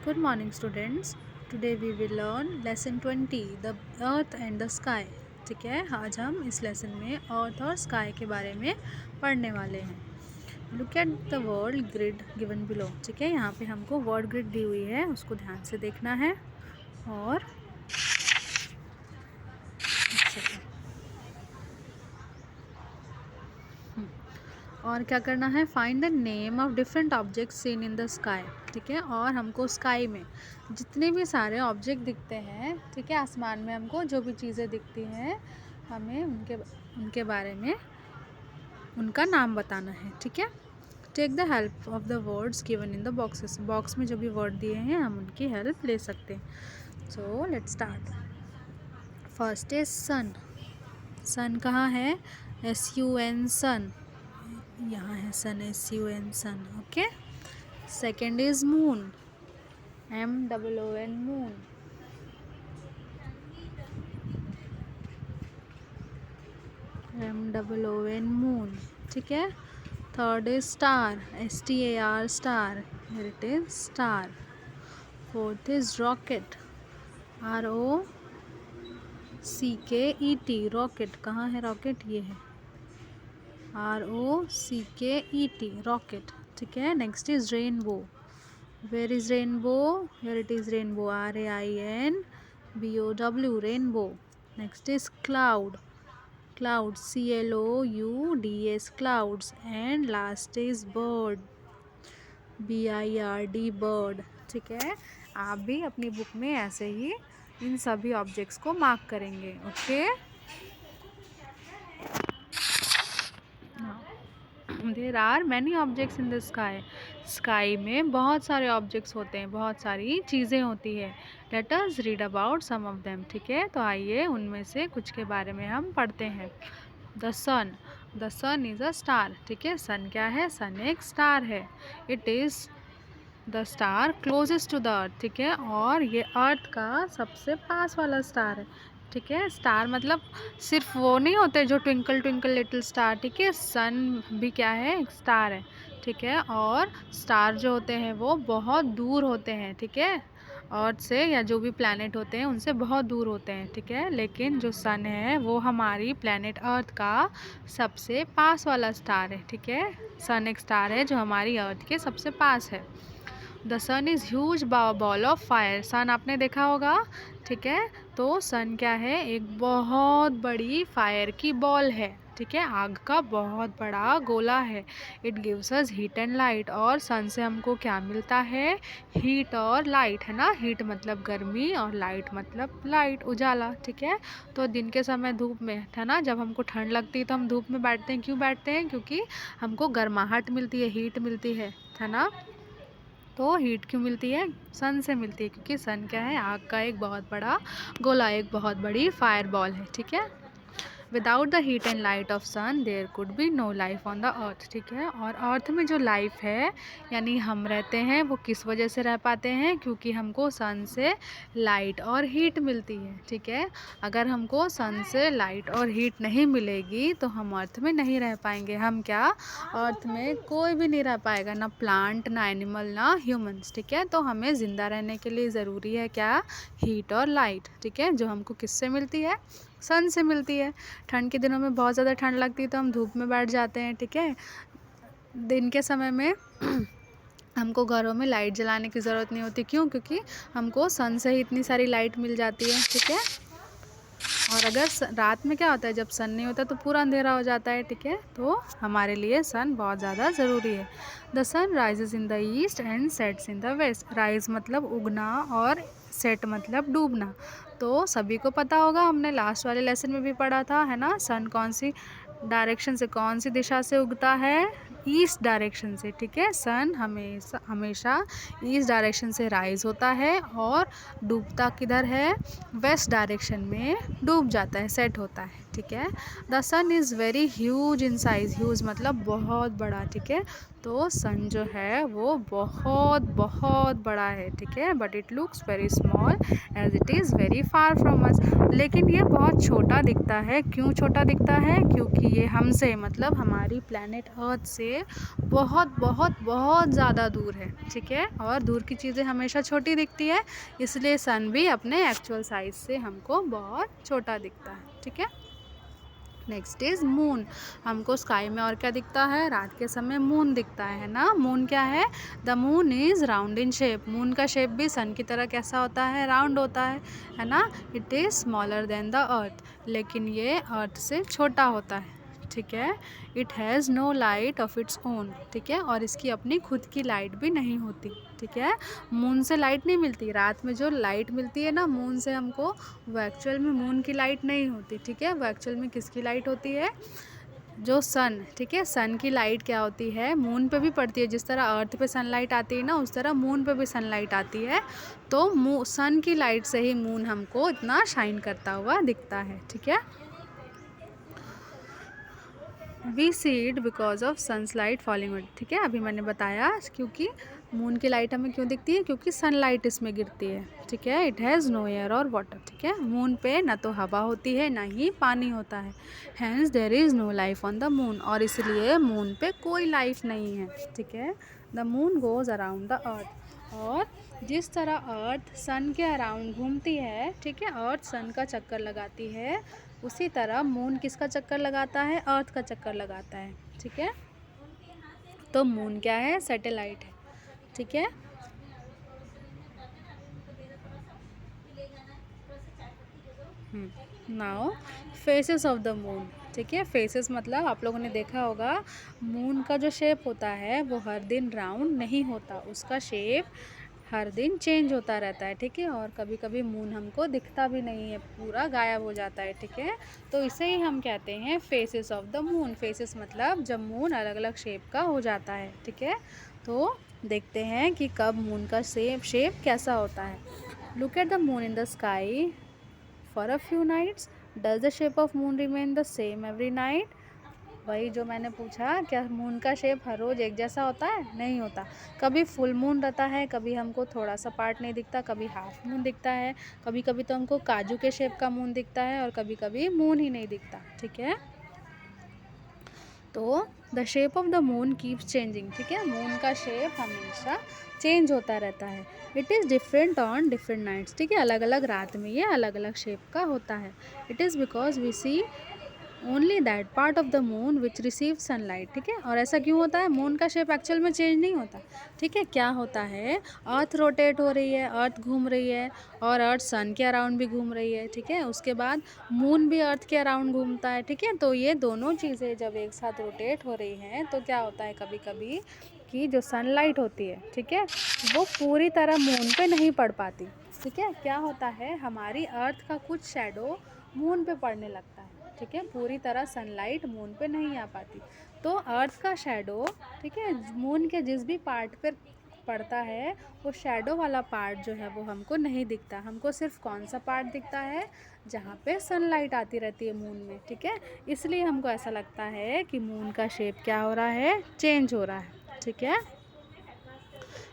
Good morning students. Today we will learn lesson 20 the earth and the sky. ठीक है, आज हम इस लेसन में अर्थ और स्काई के बारे में पढ़ने वाले हैं. Look at the world grid given below. ठीक है, यहाँ पे हमको वर्ड ग्रिड दी हुई है, उसको ध्यान से देखना है. और क्या करना है, find the name of different objects seen in the sky. ठीक है, और हमको स्काई में जितने भी सारे ऑब्जेक्ट दिखते हैं, ठीक है, आसमान में हमको जो भी चीज़ें दिखती हैं, हमें उनके बारे में उनका नाम बताना है. ठीक है, take the help of the words given in the boxes. Box में जो भी वर्ड दिए हैं हम उनकी हेल्प ले सकते हैं. So let's start. First is sun. Sun कहाँ है? SUN sun. यहाँ है sun, SUN sun. Okay. Second is moon. MOON moon. MOON moon. ठीक है. Third is star. STAR star. Here it is star. Fourth is rocket. ROCKET rocket. कहाँ है rocket? ये है ROCKET रॉकेट. ठीक है. Next is rainbow. Where is rainbow? Here it is rainbow. RAINBOW rainbow. Next is cloud. Cloud CLOUDS clouds. And last is bird. BIRD bird. ठीक है, आप भी अपनी बुक में ऐसे ही इन सभी ऑब्जेक्ट्स को मार्क करेंगे. Okay. There are many objects in the sky. Sky में बहुत सारे ऑब्जेक्ट्स होते हैं, बहुत सारी चीज़ें होती है. Let us read about some of them. ठीक है, तो आइए उनमें से कुछ के बारे में हम पढ़ते हैं. The sun. The sun is a star. ठीक है, सन क्या है? सन एक स्टार है. It is the star closest to the earth. ठीक है, और ये अर्थ का सबसे पास वाला स्टार है. ठीक है, स्टार मतलब सिर्फ वो नहीं होते जो ट्विंकल ट्विंकल लिटिल स्टार. ठीक है, सन भी क्या है? एक स्टार है. ठीक है, और स्टार जो होते हैं वो बहुत दूर होते हैं. ठीक है, अर्थ से या जो भी प्लैनेट होते हैं उनसे बहुत दूर होते हैं. ठीक है, लेकिन जो सन है वो हमारी प्लैनेट अर्थ का सबसे पास वाला स्टार है. ठीक है, सन एक स्टार है जो हमारी अर्थ के सबसे पास है. The sun is huge ball of fire. Sun आपने देखा होगा. ठीक है, तो सन क्या है? एक बहुत बड़ी फायर की बॉल है. ठीक है, आग का बहुत बड़ा गोला है. It gives us heat and light. और सन से हमको क्या मिलता है? हीट और लाइट, है ना. हीट मतलब गर्मी और लाइट मतलब लाइट, उजाला. ठीक है, तो दिन के समय धूप में, है ना, जब हमको ठंड लगती है तो हम धूप में बैठते हैं. क्यों बैठते हैं? क्योंकि हमको गर्माहट मिलती है, हीट मिलती है ना. तो हीट क्यों मिलती है? सन से मिलती है, क्योंकि सन क्या है? आग का एक बहुत बड़ा गोला, एक बहुत बड़ी फायर बॉल है. ठीक है. Without the heat and light of sun there could be no life on the earth. ठीक है, और अर्थ में जो लाइफ है यानी हम रहते हैं वो किस वजह से रह पाते हैं? क्योंकि हमको सन से लाइट और हीट मिलती है. ठीक है, अगर हमको सन से लाइट और हीट नहीं मिलेगी तो हम अर्थ में नहीं रह पाएंगे. हम क्या? अर्थ में कोई भी नहीं रह पाएगा, ना प्लांट, ना एनिमल, ना ह्यूमंस. ठीक है, तो हमें ज़िंदा रहने के लिए ज़रूरी है क्या? हीट और लाइट. ठीक है, जो हमको किससे मिलती है? सन से मिलती है. ठंड के दिनों में बहुत ज़्यादा ठंड लगती है तो हम धूप में बैठ जाते हैं. ठीक है, दिन के समय में हमको घरों में लाइट जलाने की ज़रूरत नहीं होती. क्यों? क्योंकि हमको सन से ही इतनी सारी लाइट मिल जाती है. ठीक है, और अगर रात में क्या होता है? जब सन नहीं होता तो पूरा अंधेरा हो जाता है. ठीक है, तो हमारे लिए सन बहुत ज़्यादा ज़रूरी है. The sun rises in the east and sets in the west. Rise मतलब उगना और सेट मतलब डूबना. तो सभी को पता होगा, हमने लास्ट वाले लेसन में भी पढ़ा था, है ना. सन कौन सी डायरेक्शन से, कौन सी दिशा से उगता है? ईस्ट डायरेक्शन से. ठीक है, सन हमेशा ईस्ट डायरेक्शन से राइज होता है और डूबता किधर है? वेस्ट डायरेक्शन में डूब जाता है, सेट होता है. ठीक है। The sun is very huge in size, huge मतलब बहुत बड़ा, ठीक है। तो सन जो है वो बहुत बहुत बड़ा है, ठीक है। But it looks very small as it is very far from us, लेकिन ये बहुत छोटा दिखता है। क्यों छोटा दिखता है? क्योंकि ये हमसे मतलब हमारी प्लैनेट अर्थ से बहुत बहुत बहुत ज़्यादा दूर है, ठीक है। और दूर की चीज़ें हमेशा छोटी दिखती है, इसलिए सन भी अपने एक्चुअल साइज़ से हमको बहुत छोटा दिखता है, ठीक है। Next is moon. हमको स्काई में और क्या दिखता है? रात के समय मून दिखता है ना। मून क्या है? The moon is round in shape. Moon का शेप भी सन की तरह कैसा होता है? राउंड होता है ना। It is smaller than the earth, लेकिन ये अर्थ से छोटा होता है, ठीक है। It has no light of its own, ठीक है। और इसकी अपनी खुद की लाइट भी नहीं होती, ठीक है। मून से लाइट नहीं मिलती। रात में जो लाइट मिलती है ना मून से हमको, वो एक्चुअल में मून की लाइट नहीं होती, ठीक है। वो एक्चुअल में किसकी लाइट होती है? जो सन, ठीक है। सन की लाइट क्या होती है? मून पे भी पड़ती है। जिस तरह अर्थ पे सनलाइट आती है ना, उस तरह मून पे भी सनलाइट आती है। तो सन की लाइट से ही मून हमको इतना शाइन करता हुआ दिखता है, ठीक है। We see it because of sunlight falling it, ठीक है। अभी मैंने बताया क्योंकि मून की लाइट हमें क्यों दिखती है? क्योंकि सनलाइट इसमें गिरती है, ठीक है। इट हैज़ नो एयर और वाटर, ठीक है। मून पे ना तो हवा होती है ना ही पानी होता है। Hence there is no life on the moon, और इसलिए मून पे कोई लाइफ नहीं है, ठीक है। The moon goes around the earth, और जिस तरह अर्थ सन के अराउंड घूमती है, ठीक है, अर्थ सन का चक्कर लगाती है, उसी तरह मून किसका चक्कर लगाता है? अर्थ का चक्कर लगाता है, ठीक है। तो मून क्या है? सैटेलाइट है, ठीक है। Now faces of the moon, ठीक है। फेसेस मतलब आप लोगों ने देखा होगा मून का जो शेप होता है वो हर दिन राउंड नहीं होता, उसका शेप हर दिन चेंज होता रहता है, ठीक है। और कभी कभी मून हमको दिखता भी नहीं है, पूरा गायब हो जाता है, ठीक है। तो इसे ही हम कहते हैं faces of the moon. Faces मतलब जब मून अलग अलग शेप का हो जाता है, ठीक है। तो देखते हैं कि कब मून का शेप कैसा होता है। Look at the moon in the sky for a few nights, does the shape of moon remain the same every night? वही जो मैंने पूछा, क्या मून का शेप हर रोज़ एक जैसा होता है? नहीं होता। कभी फुल मून रहता है, कभी हमको थोड़ा सा पार्ट नहीं दिखता, कभी हाफ मून दिखता है, कभी कभी तो हमको काजू के शेप का मून दिखता है, और कभी कभी मून ही नहीं दिखता, ठीक है। तो the shape of the moon keeps changing, ठीक है। मून का शेप हमेशा चेंज होता रहता है। It is different on different nights, ठीक है। अलग अलग रात में ये अलग अलग शेप का होता है। It is because we see only that part of the moon which receive sunlight, ठीक है। और ऐसा क्यों होता है? मून का शेप एक्चुअल में चेंज नहीं होता, ठीक है। क्या होता है? अर्थ रोटेट हो रही है, अर्थ घूम रही है, और अर्थ सन के अराउंड भी घूम रही है, ठीक है। उसके बाद मून भी अर्थ के अराउंड घूमता है, ठीक है। तो ये दोनों चीज़ें जब एक साथ रोटेट हो रही हैं तो क्या होता है कभी कभी कि जो सनलाइट होती है, ठीक है, वो पूरी तरह मून पे नहीं पड़ पाती, ठीक है। क्या होता है? हमारी अर्थ का कुछ शैडो मून पे पड़ने लगता है, ठीक है। पूरी तरह सनलाइट मून पे नहीं आ पाती, तो अर्थ का शैडो, ठीक है, मून के जिस भी पार्ट पर पड़ता है वो शैडो वाला पार्ट जो है वो हमको नहीं दिखता। हमको सिर्फ कौन सा पार्ट दिखता है? जहाँ पे सनलाइट आती रहती है मून में, ठीक है। इसलिए हमको ऐसा लगता है कि मून का शेप क्या हो रहा है? चेंज हो रहा है, ठीक है।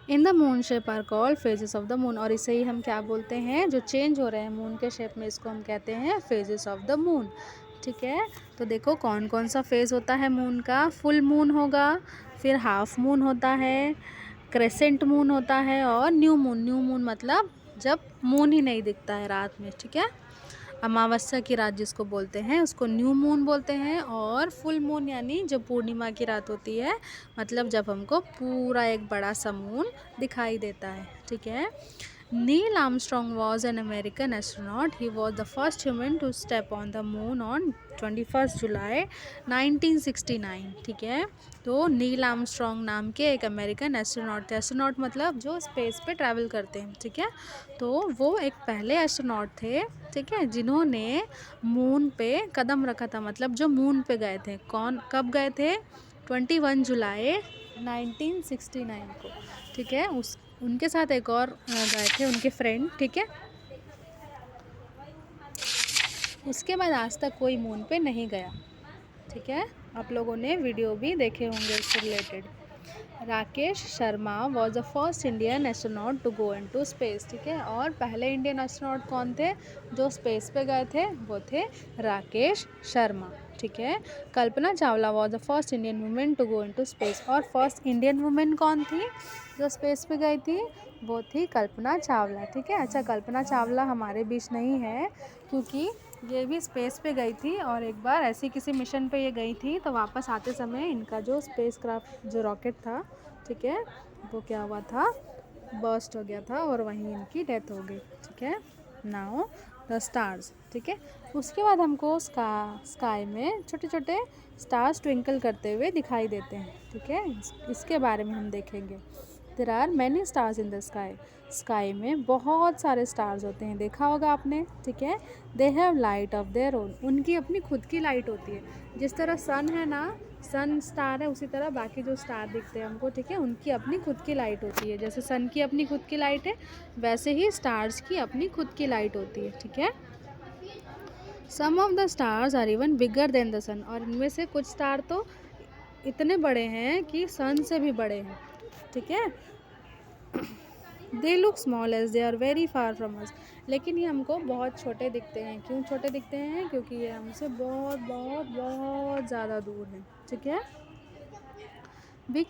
In the moon shape are called phases of the moon, और इसे ही हम क्या बोलते हैं? जो चेंज हो रहे हैं मून के शेप में, इसको हम कहते हैं फेजेस ऑफ द मून, ठीक है। तो देखो कौन कौन सा फेज होता है मून का। फुल मून होगा, फिर हाफ मून होता है, क्रेसेंट मून होता है, और न्यू मून। न्यू मून मतलब जब मून ही नहीं दिखता है रात में, ठीक है। अमावस्या की रात जिसको बोलते हैं उसको न्यू मून बोलते हैं, और फुल मून यानी जो पूर्णिमा की रात होती है, मतलब जब हमको पूरा एक बड़ा सा मून दिखाई देता है, ठीक है। Neil Armstrong was an American astronaut. He was the first human to step on the moon on 21st जुलाई 1969, ठीक है। तो नील आर्मस्ट्रॉन्ग नाम के एक अमेरिकन एस्ट्रोनॉट थे। एस्ट्रोनॉट मतलब जो स्पेस पे ट्रैवल करते हैं, ठीक है। तो वो एक पहले एस्ट्रोनॉट थे, ठीक है, जिन्होंने मून पे कदम रखा था, मतलब जो मून पे गए थे। कौन कब गए थे? 21 जुलाई 1969 को, ठीक है। उनके साथ एक और गए थे उनके फ्रेंड, ठीक है। उसके बाद आज तक कोई मून पे नहीं गया। ठीक है, आप लोगों ने वीडियो भी देखे होंगे इससे related. Rakesh Sharma was the first Indian astronaut to go into space. ठीक है, और पहले इंडियन एस्ट्रोनॉट कौन थे जो स्पेस पे गए थे? वो थे राकेश शर्मा। ठीक है, Kalpana Chawla was the first Indian women to go into space. और फर्स्ट इंडियन वुमेन कौन थी जो स्पेस पे गई थी? वो थी कल्पना चावला। ठीक है, अच्छा कल्पना चावला हमारे बीच नहीं है क्योंकि ये भी स्पेस पे गई थी, और एक बार ऐसी किसी मिशन पे ये गई थी तो वापस आते समय इनका जो स्पेस क्राफ्ट जो रॉकेट था, ठीक है, वो क्या हुआ था, बर्स्ट हो गया था और वहीं इनकी डेथ हो गई। ठीक है, नाउ द स्टार्स। ठीक है, उसके बाद हमको स्काई में छोटे छोटे स्टार्स ट्विंकल करते हुए दिखाई देते हैं। ठीक है, इसके बारे में हम देखेंगे। There are many stars in the sky. Sky में बहुत सारे स्टार्स होते हैं, देखा होगा आपने। ठीक है, they have light of their own. उनकी अपनी खुद की लाइट होती है। जिस तरह सन है ना, सन स्टार है, उसी तरह बाकी जो स्टार दिखते हैं हमको, ठीक है, उनकी अपनी खुद की लाइट होती है। जैसे सन की अपनी खुद की लाइट है, वैसे ही स्टार्स की अपनी खुद की लाइट होती है। ठीक है, some of the stars are even bigger than the sun. और इनमें से कुछ स्टार तो इतने बड़े हैं कि सन से भी बड़े हैं। ठीक है, they look small as they are very far from us. लेकिन ये हमको बहुत छोटे दिखते हैं। क्यों छोटे दिखते हैं? क्योंकि ये हमसे बहुत बहुत बहुत ज़्यादा दूर है। ठीक है, we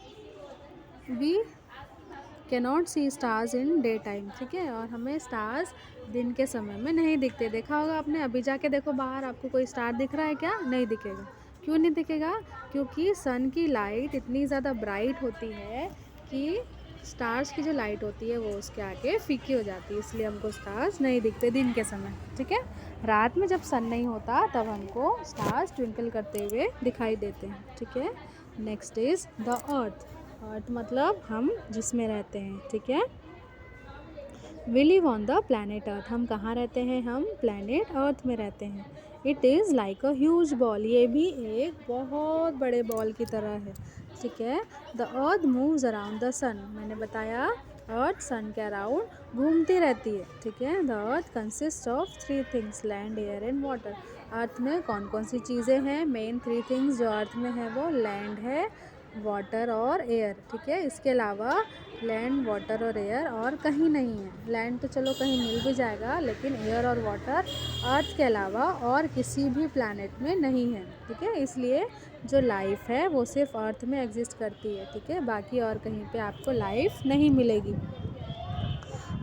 can not see stars in day time. ठीक है, और हमें स्टार्स दिन के समय में नहीं दिखते। देखा होगा आपने, अभी जाके देखो बाहर, आपको कोई स्टार दिख रहा है क्या? नहीं दिखेगा। क्यों नहीं दिखेगा? क्योंकि सन की लाइट इतनी ज़्यादा ब्राइट होती है कि स्टार्स की जो लाइट होती है वो उसके आगे फीकी हो जाती है, इसलिए हमको स्टार्स नहीं दिखते दिन के समय। ठीक है, रात में जब सन नहीं होता तब हमको स्टार्स ट्विंकल करते हुए दिखाई देते हैं। ठीक है, next is the earth. Earth मतलब हम जिसमें रहते हैं। ठीक है, we live on the planet earth. हम कहाँ रहते हैं? हम प्लैनेट अर्थ में रहते हैं। It is like a huge ball. ये भी एक बहुत बड़े बॉल की तरह है। ठीक है, the earth moves around the sun. मैंने बताया अर्थ सन के अराउंड घूमती रहती है। ठीक है, the earth consist of 3 things, land, air and water. Earth में कौन कौन सी चीज़ें हैं? मेन 3 थिंग्स जो अर्थ में है वो लैंड है, वाटर और एयर। ठीक है, इसके अलावा लैंड, वाटर और एयर और कहीं नहीं है। लैंड तो चलो कहीं मिल भी जाएगा, लेकिन एयर और वाटर अर्थ के अलावा और किसी भी प्लैनेट में नहीं है। ठीक है, इसलिए जो लाइफ है वो सिर्फ अर्थ में एग्जिस्ट करती है। ठीक है, बाकी और कहीं पे आपको लाइफ नहीं मिलेगी।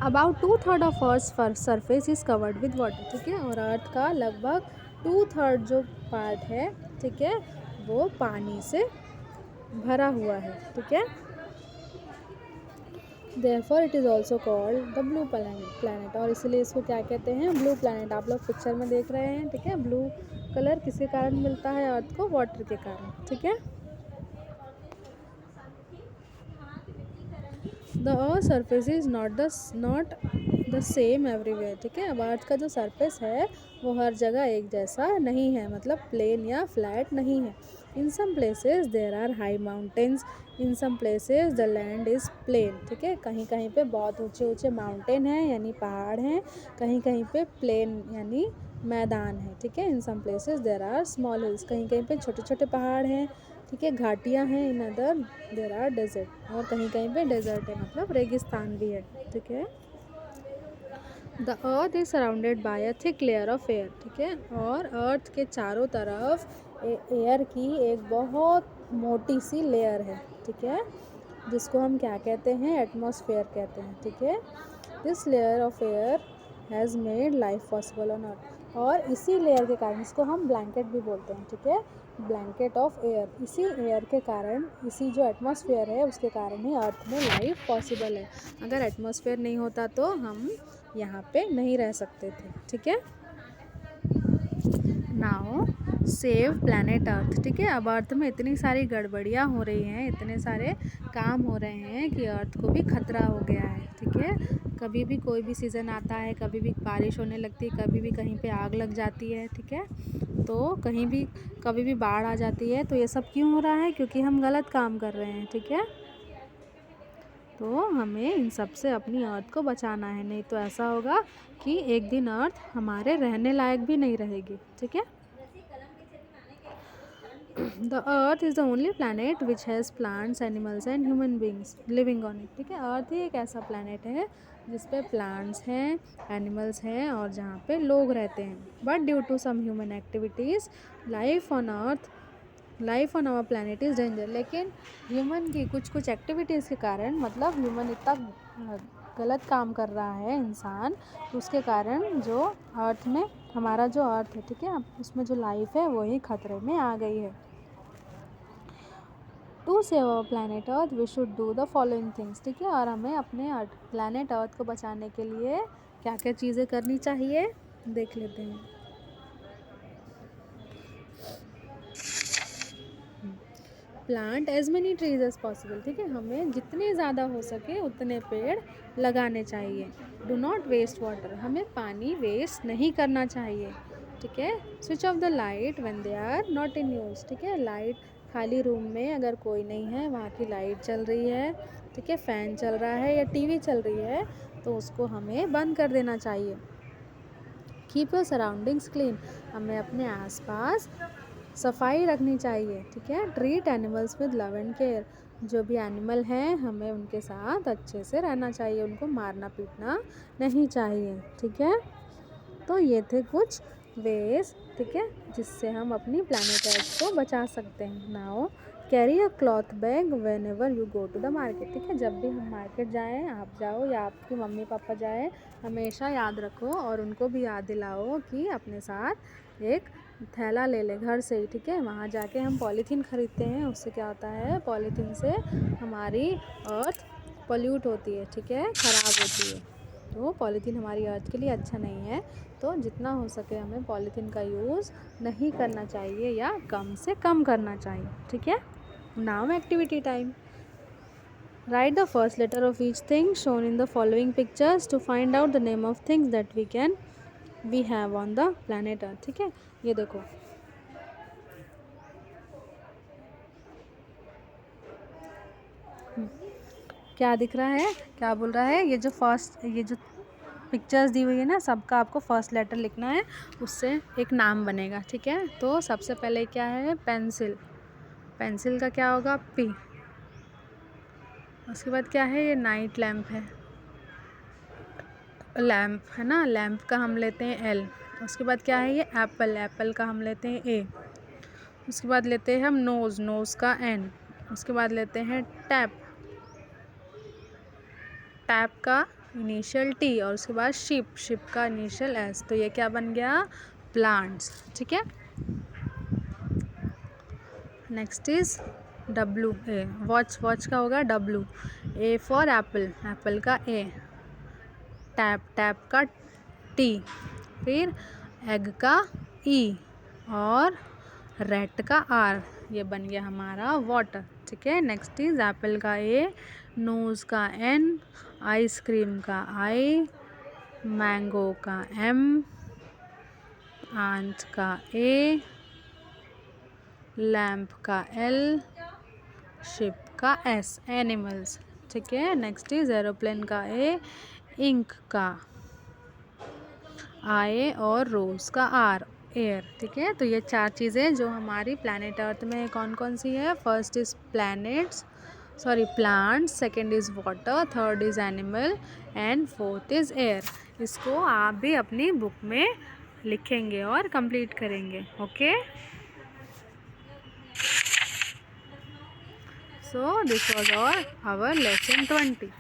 About 2/3 of earth surface is covered with water. ठीक है, और अर्थ का लगभग 2/3 जो पार्ट है, ठीक है, वो पानी से भरा हुआ है। ठीक है, therefore it is also called the blue planet. और इसलिए इसको क्या कहते हैं? Blue planet. आप लोग पिक्चर में देख रहे हैं। ठीक है, ब्लू कलर किसके कारण मिलता है अर्थ को? वाटर के कारण। ठीक है, the earth surface is not the same everywhere. ठीक है, अब अर्थ का जो सरफेस है वो हर जगह एक जैसा नहीं है, मतलब प्लेन या फ्लैट नहीं है। In some places there are high mountains, in some places the land is plain. ठीक है, कहीं कहीं पे बहुत ऊंचे ऊंचे माउंटेन हैं यानी पहाड़ हैं, कहीं कहीं पे प्लेन यानी मैदान है। ठीक है, in some places there are small hills, कहीं कहीं पे छोटे छोटे पहाड़ हैं। ठीक है, घाटियाँ हैं। In other there are desert, और कहीं कहीं पे डेजर्ट है, मतलब रेगिस्तान भी है। ठीक है, the earth is surrounded by a thick layer of air. ठीक है, और अर्थ के चारों तरफ एयर की एक बहुत मोटी सी लेयर है। ठीक है, जिसको हम क्या कहते हैं? एटमॉस्फेयर कहते हैं। ठीक है, this layer of air has made life possible on earth. और इसी लेयर के कारण, इसको हम ब्लैंकेट भी बोलते हैं। ठीक है, ब्लैंकेट ऑफ एयर, इसी एयर के कारण, इसी जो एटमॉस्फेयर है उसके कारण ही अर्थ में लाइफ पॉसिबल है। अगर एटमॉस्फेयर नहीं होता तो हम यहाँ पे नहीं रह सकते थे। ठीक है, नाउ सेव प्लैनेट अर्थ। ठीक है, अब अर्थ में इतनी सारी गड़बड़ियाँ हो रही हैं, इतने सारे काम हो रहे हैं कि अर्थ को भी खतरा हो गया है। ठीक है, कभी भी कोई भी सीज़न आता है, कभी भी बारिश होने लगती है, कभी भी कहीं पे आग लग जाती है। ठीक है, तो कहीं भी कभी भी बाढ़ आ जाती है। तो ये सब क्यों हो रहा है? क्योंकि हम गलत काम कर रहे हैं। ठीक है, तो हमें इन सब से अपनी अर्थ को बचाना है, नहीं तो ऐसा होगा कि एक दिन अर्थ हमारे रहने लायक भी नहीं रहेगी। ठीक है। The earth is the only planet which has plants, animals and human beings living on it. ठीक है। अर्थ ही एक ऐसा प्लानट है जिस पे प्लांट्स हैं, एनिमल्स हैं और जहाँ पे लोग रहते हैं। But due to some human activities life on our planet is danger. लेकिन ह्यूमन की कुछ एक्टिविटीज़ के कारण, मतलब ह्यूमन इतना गलत काम कर रहा है इंसान, तो उसके कारण जो अर्थ में हमारा जो अर्थ है, ठीक है, उसमें जो लाइफ है वो ही खतरे में आ गई है। To save our planet earth we should do the following things. ठीक है। और हमें अपने प्लानट अर्थ को बचाने के लिए क्या क्या चीज़ें करनी चाहिए देख लेते हैं। Plant as many trees as possible. ठीक है। हमें जितने ज़्यादा हो सके उतने पेड़ लगाने चाहिए। Do not waste water. हमें पानी वेस्ट नहीं करना चाहिए। ठीक है। Switch off the light when they are not in use. ठीक है। लाइट खाली रूम में अगर कोई नहीं है, वहाँ की लाइट चल रही है, ठीक है, फ़ैन चल रहा है या टीवी चल रही है, तो उसको हमें बंद कर देना चाहिए। Keep your surroundings clean. हमें अपने आसपास सफाई रखनी चाहिए। ठीक है। Treat animals with love and care. जो भी एनिमल हैं हमें उनके साथ अच्छे से रहना चाहिए, उनको मारना पीटना नहीं चाहिए। ठीक है। तो ये थे कुछ वेज, ठीक है, जिससे हम अपनी प्लैनेट अर्थ को बचा सकते हैं। Now carry a cloth bag when ever you go to the market. ठीक है। जब भी हम मार्केट जाएँ, आप जाओ या आपके मम्मी पापा जाए, हमेशा याद रखो और उनको भी याद दिलाओ कि अपने साथ एक थैला ले ले घर से ही। ठीक है। वहाँ जाके हम पॉलीथीन ख़रीदते हैं, उससे क्या होता है, पॉलीथीन से हमारी अर्थ पॉल्यूट होती है। ठीक है। ख़राब होती है। तो पॉलीथीन हमारी अर्थ के लिए अच्छा नहीं है। तो जितना हो सके हमें पॉलीथीन का यूज़ नहीं करना चाहिए या कम से कम करना चाहिए। ठीक है। Now activity time. Write the first letter of each thing shown in the following pictures to find out the name of things that we have on the planet Earth। ठीक है। ये देखो, क्या दिख रहा है, क्या बोल रहा है, ये जो पिक्चर्स दी हुई है ना, सबका आपको फर्स्ट लेटर लिखना है, उससे एक नाम बनेगा। ठीक है। तो सबसे पहले क्या है, पेंसिल। पेंसिल का क्या होगा, पी। उसके बाद क्या है, ये नाइट लैम्प है, लैम्प है ना, लैम्प का हम लेते हैं एल। उसके बाद क्या है, ये एप्पल। एप्पल का हम लेते हैं ए। उसके बाद लेते हैं हम नोज़। नोज़ का एन। उसके बाद लेते हैं टैप। टैप का इनिशियल टी। और उसके बाद शिप। शिप का इनिशियल एस। तो ये क्या बन गया, प्लांट्स। ठीक है। Next is W A. Watch. Watch का होगा W. A for Apple. Apple का ए। टैप। टैप का टी। फिर एग का ई और रेड का आर। ये बन गया हमारा वाटर। ठीक है। नेक्स्ट इज एप्पल का ए, नोज़ का एन, आइसक्रीम का आई, मैंगो का एम, आंट का ए, लैम्प का एल, शिप का एस, एनिमल्स। ठीक है। नेक्स्ट इज एरोप्लेन का ए, इंक का आई और रोज़ का आर, एयर। ठीक है। तो ये 4 चीज़ें जो हमारी प्लैनेट अर्थ में कौन कौन सी है, first is plants, second is water, third is animal and fourth is air. इसको आप भी अपनी बुक में लिखेंगे और कंप्लीट करेंगे। Okay. So this was our lesson 20।